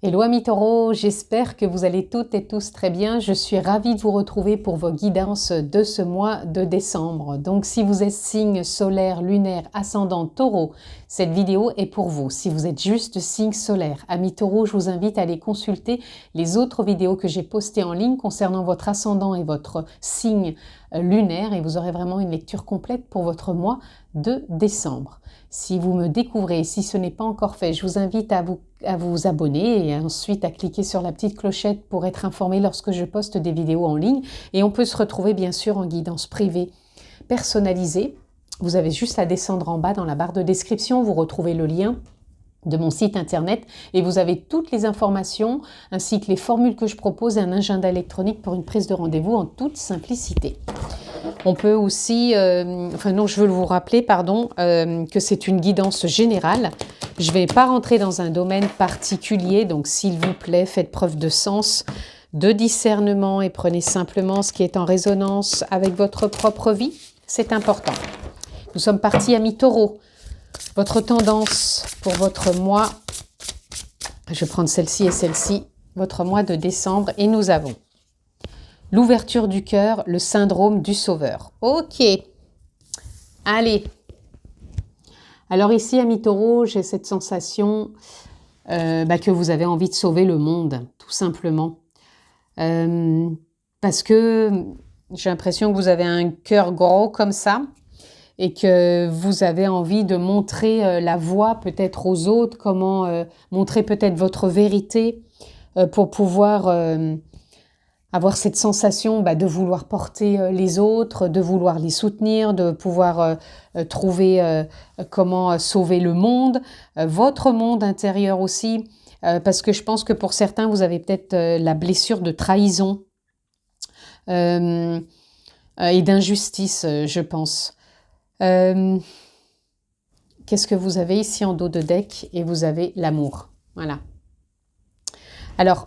Hello amis taureaux, j'espère que vous allez toutes et tous très bien. Je suis ravie de vous retrouver pour vos guidances de ce mois de décembre. Donc si vous êtes signe solaire, lunaire, ascendant taureau, cette vidéo est pour vous. Si vous êtes juste signe solaire, amis taureaux, je vous invite à aller consulter les autres vidéos que j'ai postées en ligne concernant votre ascendant et votre signe lunaire et vous aurez vraiment une lecture complète pour votre mois de décembre. Si vous me découvrez, si ce n'est pas encore fait, je vous invite à vous abonner et ensuite à cliquer sur la petite clochette pour être informé lorsque je poste des vidéos en ligne. Et on peut se retrouver bien sûr en guidance privée personnalisée. Vous avez juste à descendre en bas dans la barre de description, vous retrouvez le lien de mon site internet et vous avez toutes les informations ainsi que les formules que je propose et un agenda électronique pour une prise de rendez-vous en toute simplicité. On peut aussi, je veux vous rappeler, que c'est une guidance générale. Je ne vais pas rentrer dans un domaine particulier, donc s'il vous plaît, faites preuve de sens, de discernement et prenez simplement ce qui est en résonance avec votre propre vie. C'est important. Nous sommes partis, amis taureaux. Votre tendance pour votre mois, je vais prendre celle-ci et celle-ci, votre mois de décembre, et nous avons l'ouverture du cœur, le syndrome du sauveur. Ok, allez. Alors ici, amis taureaux, j'ai cette sensation que vous avez envie de sauver le monde, tout simplement. Parce que j'ai l'impression que vous avez un cœur gros comme ça et que vous avez envie de montrer la voie peut-être aux autres, comment montrer peut-être votre vérité pour pouvoir avoir cette sensation de vouloir porter les autres, de vouloir les soutenir, de pouvoir trouver comment sauver le monde, votre monde intérieur aussi, parce que je pense que pour certains, vous avez peut-être la blessure de trahison et d'injustice, je pense. Qu'est-ce que vous avez ici en dos de deck? Et vous avez l'amour. Voilà. Alors,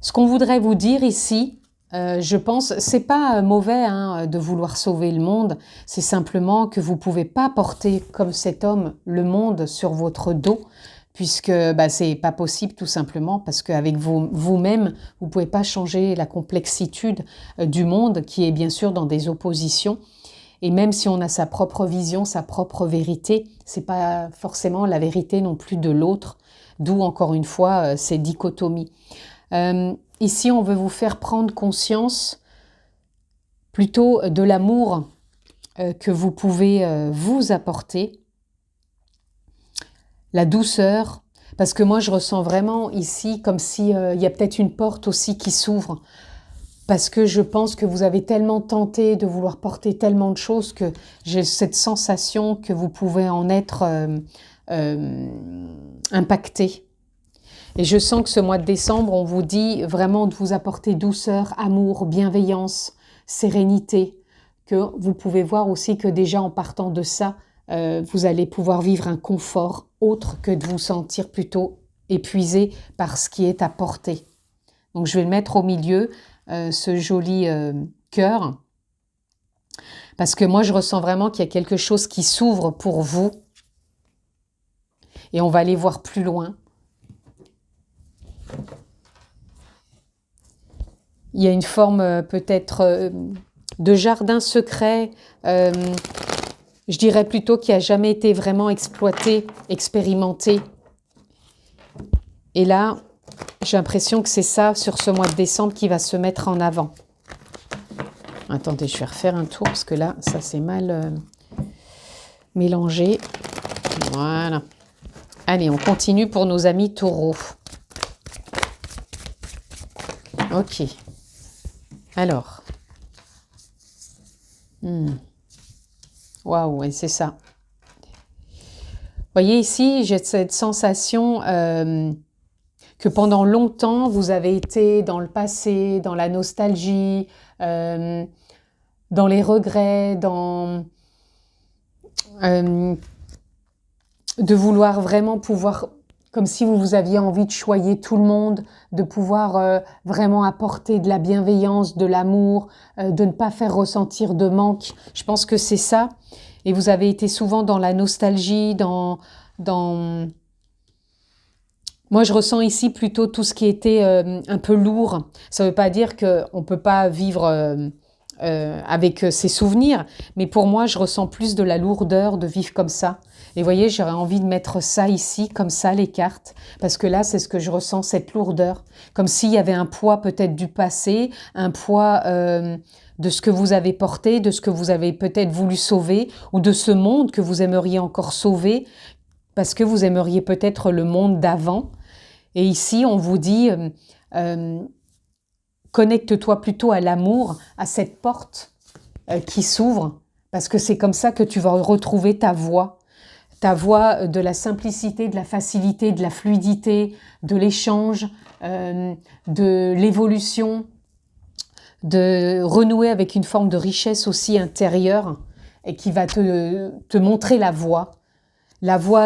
ce qu'on voudrait vous dire ici, je pense, c'est pas mauvais de vouloir sauver le monde, c'est simplement que vous pouvez pas porter comme cet homme le monde sur votre dos, puisque c'est pas possible tout simplement, parce qu'avec vous-même, vous pouvez pas changer la complexitude du monde qui est bien sûr dans des oppositions. Et même si on a sa propre vision, sa propre vérité, c'est pas forcément la vérité non plus de l'autre, d'où encore une fois ces dichotomies. Ici, on veut vous faire prendre conscience plutôt de l'amour que vous pouvez vous apporter, la douceur, parce que moi je ressens vraiment ici comme si il y a peut-être une porte aussi qui s'ouvre, parce que je pense que vous avez tellement tenté de vouloir porter tellement de choses que j'ai cette sensation que vous pouvez en être impacté. Et je sens que ce mois de décembre, on vous dit vraiment de vous apporter douceur, amour, bienveillance, sérénité, que vous pouvez voir aussi que déjà en partant de ça, vous allez pouvoir vivre un confort autre que de vous sentir plutôt épuisé par ce qui est à porter. Donc je vais le mettre au milieu, ce joli cœur, parce que moi je ressens vraiment qu'il y a quelque chose qui s'ouvre pour vous et on va aller voir plus loin. Il y a une forme peut-être de jardin secret, je dirais plutôt qui n'a jamais été vraiment exploité, expérimenté. Et là, j'ai l'impression que c'est ça, sur ce mois de décembre, qui va se mettre en avant. Attendez, je vais refaire un tour, parce que là, ça s'est mal mélangé. Voilà. Allez, on continue pour nos amis taureaux. Ok. Alors. Waouh, ouais, c'est ça. Vous voyez ici, j'ai cette sensation que pendant longtemps, vous avez été dans le passé, dans la nostalgie, dans les regrets, dans de vouloir vraiment pouvoir, comme si vous aviez envie de choyer tout le monde, de pouvoir vraiment apporter de la bienveillance, de l'amour, de ne pas faire ressentir de manque. Je pense que c'est ça. Et vous avez été souvent dans la nostalgie, dans Moi, je ressens ici plutôt tout ce qui était un peu lourd. Ça ne veut pas dire qu'on ne peut pas vivre avec ses souvenirs, mais pour moi, je ressens plus de la lourdeur de vivre comme ça. Et vous voyez, j'aurais envie de mettre ça ici, comme ça, les cartes, parce que là, c'est ce que je ressens, cette lourdeur. Comme s'il y avait un poids peut-être du passé, un poids de ce que vous avez porté, de ce que vous avez peut-être voulu sauver, ou de ce monde que vous aimeriez encore sauver, parce que vous aimeriez peut-être le monde d'avant. Et ici, on vous dit, connecte-toi plutôt à l'amour, à cette porte qui s'ouvre, parce que c'est comme ça que tu vas retrouver ta voie de la simplicité, de la facilité, de la fluidité, de l'échange, de l'évolution, de renouer avec une forme de richesse aussi intérieure et qui va te montrer la voie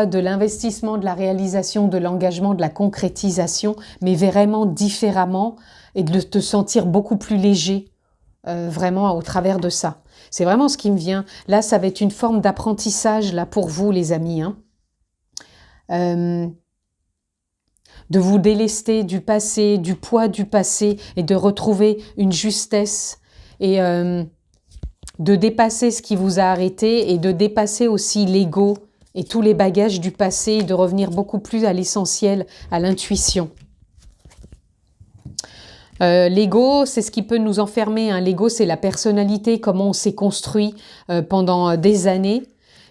de l'investissement, de la réalisation, de l'engagement, de la concrétisation, mais vraiment différemment et de te sentir beaucoup plus léger vraiment au travers de ça. C'est vraiment ce qui me vient. Là, ça va être une forme d'apprentissage là pour vous, les amis. De vous délester du passé, du poids du passé et de retrouver une justesse et de dépasser ce qui vous a arrêté et de dépasser aussi l'ego et tous les bagages du passé et de revenir beaucoup plus à l'essentiel, à l'intuition. L'ego, c'est ce qui peut nous enfermer. Hein. L'ego, c'est la personnalité, comment on s'est construit pendant des années.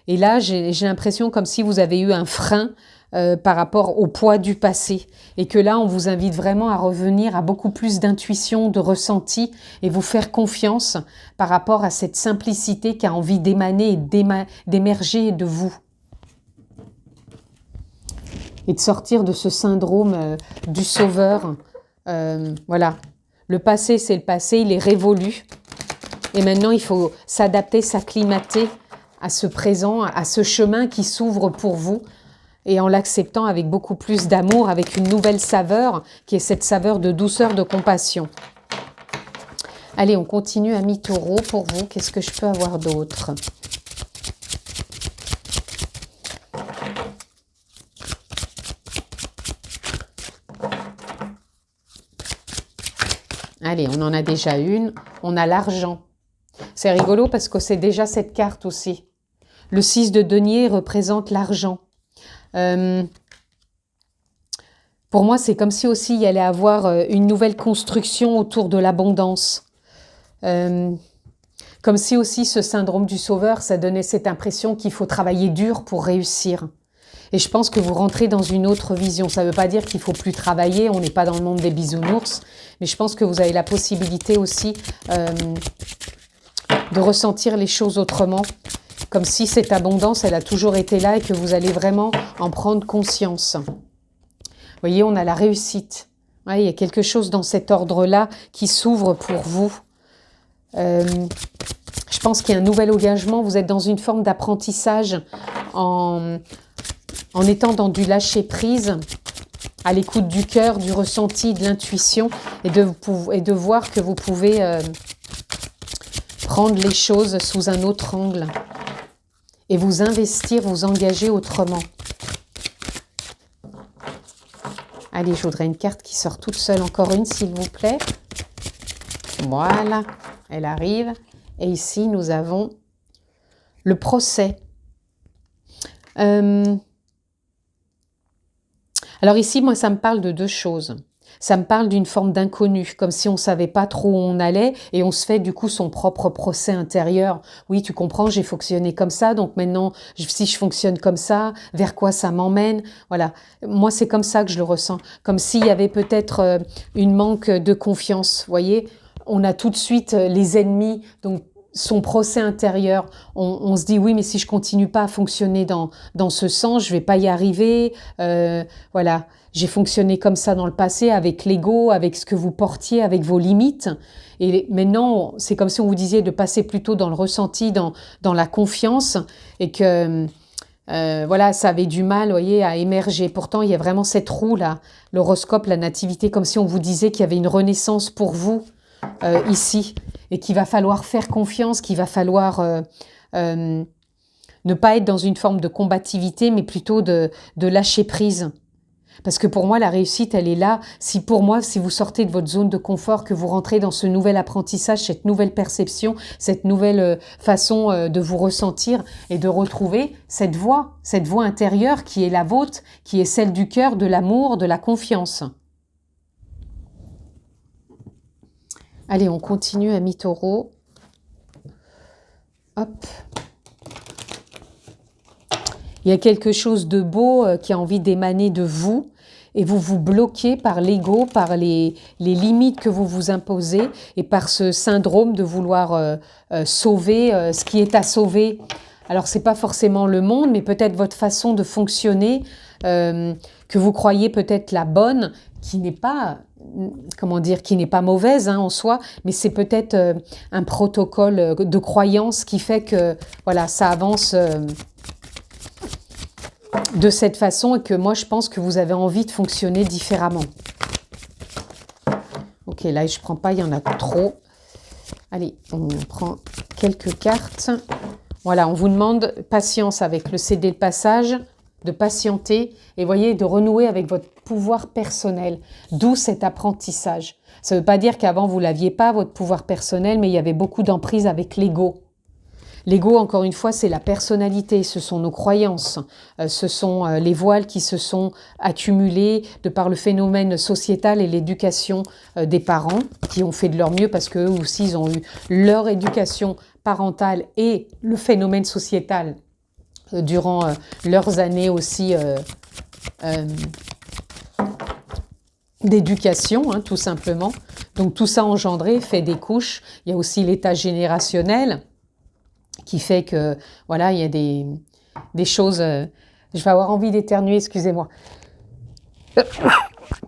Et là, j'ai l'impression comme si vous avez eu un frein par rapport au poids du passé. Et que là, on vous invite vraiment à revenir à beaucoup plus d'intuition, de ressenti et vous faire confiance par rapport à cette simplicité qui a envie d'émaner et d'émerger de vous. Et de sortir de ce syndrome du sauveur. Voilà, le passé c'est le passé, il est révolu et maintenant il faut s'adapter, s'acclimater à ce présent, à ce chemin qui s'ouvre pour vous et en l'acceptant avec beaucoup plus d'amour, avec une nouvelle saveur qui est cette saveur de douceur, de compassion. Allez, on continue, amis taureaux, pour vous, qu'est-ce que je peux avoir d'autre ? Allez, on en a déjà une. On a l'argent. C'est rigolo parce que c'est déjà cette carte aussi. Le 6 de denier représente l'argent. Pour moi, c'est comme si aussi il y allait avoir une nouvelle construction autour de l'abondance. Comme si aussi ce syndrome du sauveur, ça donnait cette impression qu'il faut travailler dur pour réussir. Et je pense que vous rentrez dans une autre vision. Ça ne veut pas dire qu'il ne faut plus travailler, on n'est pas dans le monde des bisounours, mais je pense que vous avez la possibilité aussi de ressentir les choses autrement, comme si cette abondance, elle a toujours été là et que vous allez vraiment en prendre conscience. Vous voyez, on a la réussite. Ouais, il y a quelque chose dans cet ordre-là qui s'ouvre pour vous. Je pense qu'il y a un nouvel engagement. Vous êtes dans une forme d'apprentissage en étant dans du lâcher-prise, à l'écoute du cœur, du ressenti, de l'intuition, et de voir que vous pouvez prendre les choses sous un autre angle et vous investir, vous engager autrement. Allez, je voudrais une carte qui sort toute seule, encore une s'il vous plaît. Voilà, elle arrive. Et ici, nous avons le procès. Alors ici, moi, ça me parle de deux choses. Ça me parle d'une forme d'inconnu, comme si on ne savait pas trop où on allait et on se fait du coup son propre procès intérieur. Oui, tu comprends, j'ai fonctionné comme ça, donc maintenant, si je fonctionne comme ça, vers quoi ça m'emmène? Voilà, moi, c'est comme ça que je le ressens. Comme s'il y avait peut-être une manque de confiance, vous voyez? On a tout de suite les ennemis, donc son procès intérieur, on se dit oui, mais si je continue pas à fonctionner dans ce sens, je vais pas y arriver. Voilà, j'ai fonctionné comme ça dans le passé avec l'ego, avec ce que vous portiez, avec vos limites. Et maintenant, c'est comme si on vous disait de passer plutôt dans le ressenti, dans la confiance, et que voilà, ça avait du mal, voyez, à émerger. Pourtant, il y a vraiment cette roue là, l'horoscope, la nativité, comme si on vous disait qu'il y avait une renaissance pour vous ici. Et qu'il va falloir faire confiance, qu'il va falloir ne pas être dans une forme de combativité, mais plutôt de lâcher prise. Parce que pour moi, la réussite, elle est là. Si pour moi, si vous sortez de votre zone de confort, que vous rentrez dans ce nouvel apprentissage, cette nouvelle perception, cette nouvelle façon de vous ressentir et de retrouver cette voix intérieure qui est la vôtre, qui est celle du cœur, de l'amour, de la confiance. Allez, on continue, amis taureaux. Hop. Il y a quelque chose de beau qui a envie d'émaner de vous et vous vous bloquez par l'ego, par les limites que vous vous imposez et par ce syndrome de vouloir sauver ce qui est à sauver. Alors, ce n'est pas forcément le monde, mais peut-être votre façon de fonctionner que vous croyez peut-être la bonne, qui n'est pas, comment dire, qui n'est pas mauvaise en soi, mais c'est peut-être un protocole de croyance qui fait que voilà, ça avance de cette façon et que moi je pense que vous avez envie de fonctionner différemment. Ok, là je ne prends pas, il y en a trop. Allez, on prend quelques cartes. Voilà, on vous demande patience avec le céder le passage, de patienter et voyez, de renouer avec votre pouvoir personnel, d'où cet apprentissage. Ça ne veut pas dire qu'avant vous ne l'aviez pas, votre pouvoir personnel, mais il y avait beaucoup d'emprise avec l'ego. L'ego, encore une fois, c'est la personnalité, ce sont nos croyances, ce sont les voiles qui se sont accumulés de par le phénomène sociétal et l'éducation des parents qui ont fait de leur mieux parce qu'eux aussi, ils ont eu leur éducation parentale et le phénomène sociétal durant leurs années aussi d'éducation, tout simplement. Donc tout ça engendré fait des couches. Il y a aussi l'état générationnel qui fait que, voilà, il y a des choses... je vais avoir envie d'éternuer, excusez-moi.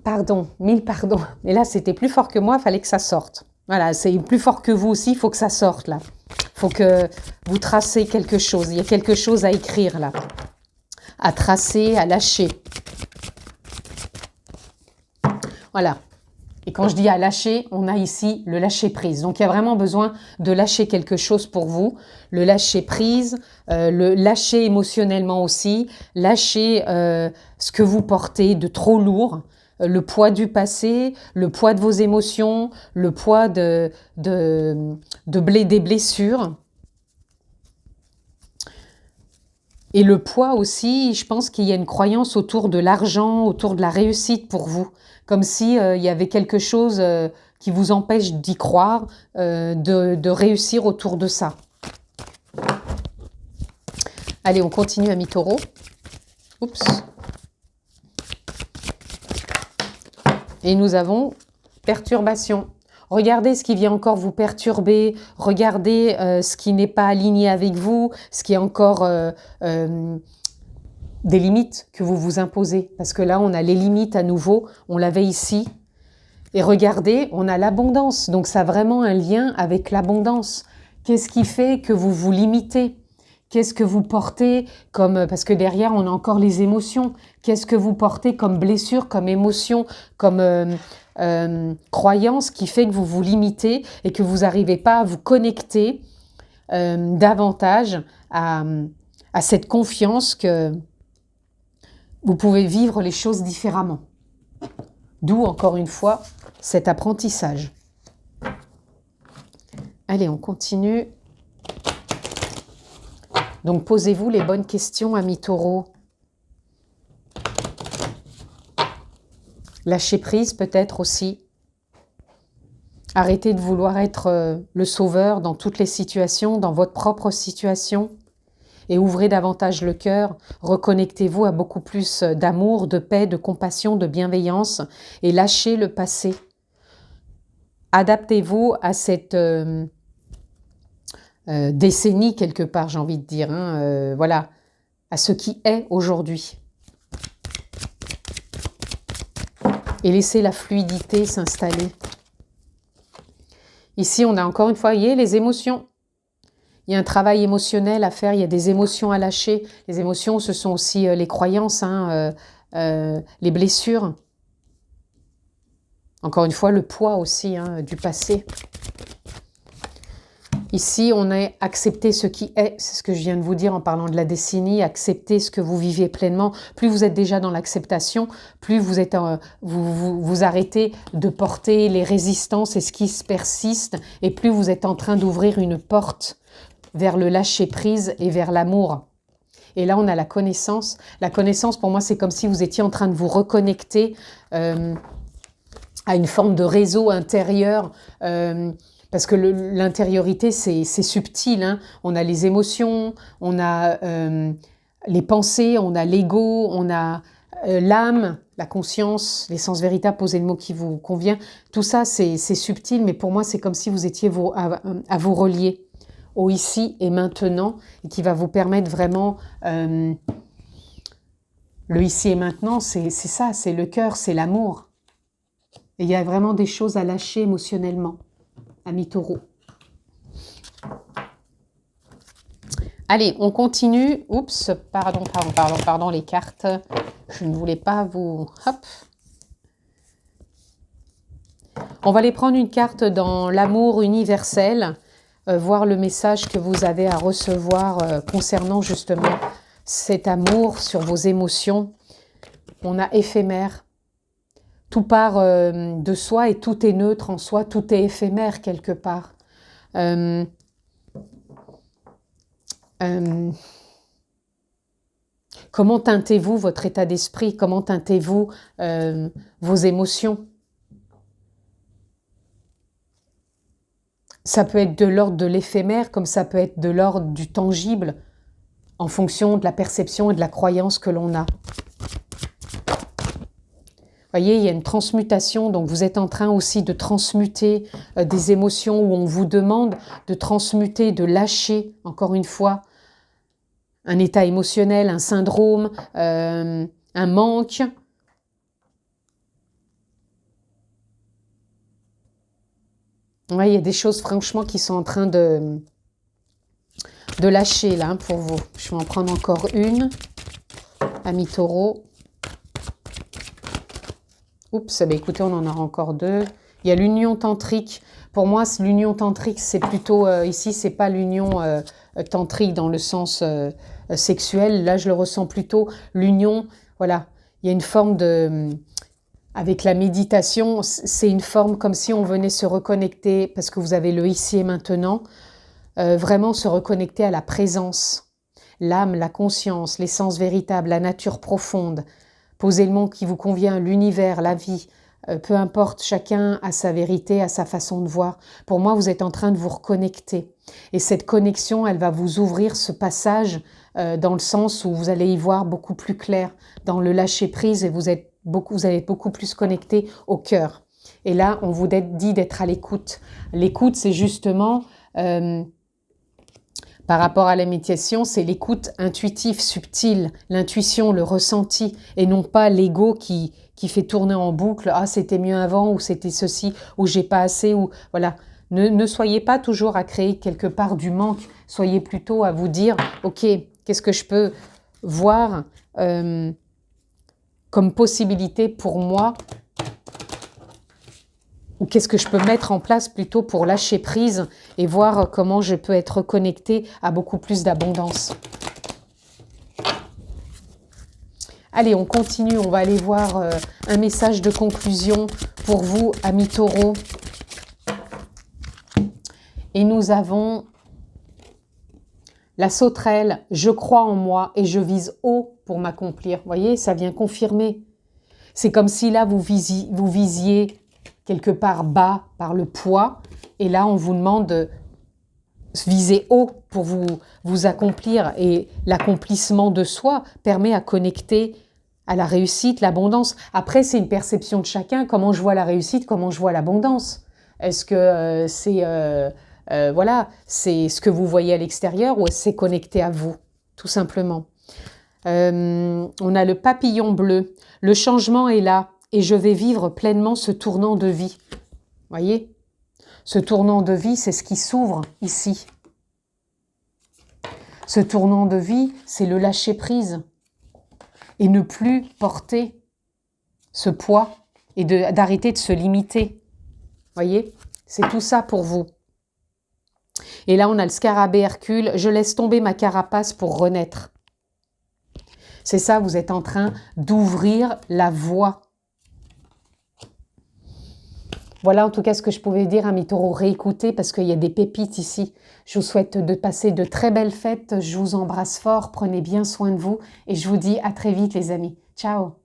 Pardon, mille pardons. Mais là, c'était plus fort que moi, il fallait que ça sorte. Voilà, c'est plus fort que vous aussi, il faut que ça sorte, là. Il faut que vous tracez quelque chose. Il y a quelque chose à écrire, là. À tracer, à lâcher. Voilà. Et quand je dis à lâcher, on a ici le lâcher-prise. Donc, il y a vraiment besoin de lâcher quelque chose pour vous. Le lâcher-prise, le lâcher émotionnellement aussi, lâcher ce que vous portez de trop lourd, le poids du passé, le poids de vos émotions, le poids des blessures. Et le poids aussi, je pense qu'il y a une croyance autour de l'argent, autour de la réussite pour vous. Comme si il y avait quelque chose qui vous empêche d'y croire, de réussir autour de ça. Allez, on continue, amis taureaux. Oups. Et nous avons perturbation. Regardez ce qui vient encore vous perturber, regardez ce qui n'est pas aligné avec vous, ce qui est encore des limites que vous vous imposez. Parce que là, on a les limites à nouveau, on l'avait ici. Et regardez, on a l'abondance. Donc ça a vraiment un lien avec l'abondance. Qu'est-ce qui fait que vous vous limitez ? Qu'est-ce que vous portez comme... Parce que derrière, on a encore les émotions. Qu'est-ce que vous portez comme blessure, comme émotion, comme croyance qui fait que vous vous limitez et que vous n'arrivez pas à vous connecter davantage à cette confiance que vous pouvez vivre les choses différemment. D'où, encore une fois, cet apprentissage. Allez, on continue. Donc, posez-vous les bonnes questions, amis taureaux. Lâcher prise, peut-être aussi. Arrêtez de vouloir être le sauveur dans toutes les situations, dans votre propre situation. Et ouvrez davantage le cœur. Reconnectez-vous à beaucoup plus d'amour, de paix, de compassion, de bienveillance. Et lâchez le passé. Adaptez-vous à cette... décennie quelque part, j'ai envie de dire, voilà, à ce qui est aujourd'hui. Et laissez la fluidité s'installer. Ici, on a encore une fois, vous voyez, les émotions. Il y a un travail émotionnel à faire, il y a des émotions à lâcher. Les émotions, ce sont aussi les croyances, les blessures. Encore une fois, le poids aussi du passé. Ici, on a accepté ce qui est, c'est ce que je viens de vous dire en parlant de la décennie, accepter ce que vous vivez pleinement. Plus vous êtes déjà dans l'acceptation, plus vous êtes, vous arrêtez de porter les résistances et ce qui se persiste, et plus vous êtes en train d'ouvrir une porte vers le lâcher-prise et vers l'amour. Et là, on a la connaissance. La connaissance, pour moi, c'est comme si vous étiez en train de vous reconnecter à une forme de réseau intérieur, parce que l'intériorité, c'est subtil, hein. On a les émotions, on a les pensées, on a l'ego, on a l'âme, la conscience, l'essence véritable, posez le mot qui vous convient. Tout ça, c'est subtil, mais pour moi, c'est comme si vous étiez à vous relier au ici et maintenant, et qui va vous permettre vraiment... le ici et maintenant, c'est ça, c'est le cœur, c'est l'amour. Et il y a vraiment des choses à lâcher émotionnellement, amis taureaux. Allez, on continue. Oups, pardon, les cartes. Je ne voulais pas vous... Hop. On va aller prendre une carte dans l'amour universel, voir le message que vous avez à recevoir concernant justement cet amour sur vos émotions. On a éphémère. Tout part de soi et tout est neutre en soi, tout est éphémère quelque part. Comment teintez-vous votre état d'esprit? Comment teintez-vous vos émotions? Ça peut être de l'ordre de l'éphémère, comme ça peut être de l'ordre du tangible, en fonction de la perception et de la croyance que l'on a. Vous voyez, il y a une transmutation, donc vous êtes en train aussi de transmuter des émotions où on vous demande de transmuter, de lâcher, encore une fois, un état émotionnel, un syndrome, un manque. Ouais, il y a des choses franchement qui sont en train de lâcher là pour vous. Je vais en prendre encore une, amis taureaux. Oups, bah écoutez, on en aura encore deux. Il y a l'union tantrique. Pour moi, l'union tantrique, c'est plutôt... ici, c'est pas l'union tantrique dans le sens sexuel. Là, je le ressens plutôt. L'union, voilà. Il y a une forme de... avec la méditation, c'est une forme comme si on venait se reconnecter, parce que vous avez le ici et maintenant, vraiment se reconnecter à la présence. L'âme, la conscience, l'essence véritable, la nature profonde. Posez le mot qui vous convient, l'univers, la vie, peu importe, chacun a sa vérité, a sa façon de voir. Pour moi, vous êtes en train de vous reconnecter. Et cette connexion, elle va vous ouvrir ce passage dans le sens où vous allez y voir beaucoup plus clair, dans le lâcher-prise, et vous allez être beaucoup plus connecté au cœur. Et là, on vous dit d'être à l'écoute. L'écoute, c'est justement... par rapport à la méditation, c'est l'écoute intuitive, subtile, l'intuition, le ressenti, et non pas l'ego qui fait tourner en boucle. Ah, c'était mieux avant, ou c'était ceci, ou j'ai pas assez, ou voilà. Ne soyez pas toujours à créer quelque part du manque. Soyez plutôt à vous dire, ok, qu'est-ce que je peux voir comme possibilité pour moi, ou qu'est-ce que je peux mettre en place plutôt pour lâcher prise et voir comment je peux être connectée à beaucoup plus d'abondance. Allez, on continue, on va aller voir un message de conclusion pour vous, amis taureaux. Et nous avons la sauterelle, je crois en moi et je vise haut pour m'accomplir. Vous voyez, ça vient confirmer. C'est comme si là, vous visiez quelque part bas par le poids, et là on vous demande de viser haut pour vous accomplir, et l'accomplissement de soi permet à connecter à la réussite, l'abondance. Après, c'est une perception de chacun, comment je vois la réussite, comment je vois l'abondance. Est-ce que voilà, c'est ce que vous voyez à l'extérieur, ou c'est connecté à vous, tout simplement. On a le papillon bleu, le changement est là, et je vais vivre pleinement ce tournant de vie. Voyez? Ce tournant de vie, c'est ce qui s'ouvre ici. Ce tournant de vie, c'est le lâcher-prise. Et ne plus porter ce poids et d'arrêter de se limiter. Voyez? C'est tout ça pour vous. Et là, on a le scarabée Hercule. Je laisse tomber ma carapace pour renaître. C'est ça, vous êtes en train d'ouvrir la voie. Voilà en tout cas ce que je pouvais dire à mes taureaux. Réécoutez parce qu'il y a des pépites ici. Je vous souhaite de passer de très belles fêtes. Je vous embrasse fort. Prenez bien soin de vous. Et je vous dis à très vite les amis. Ciao.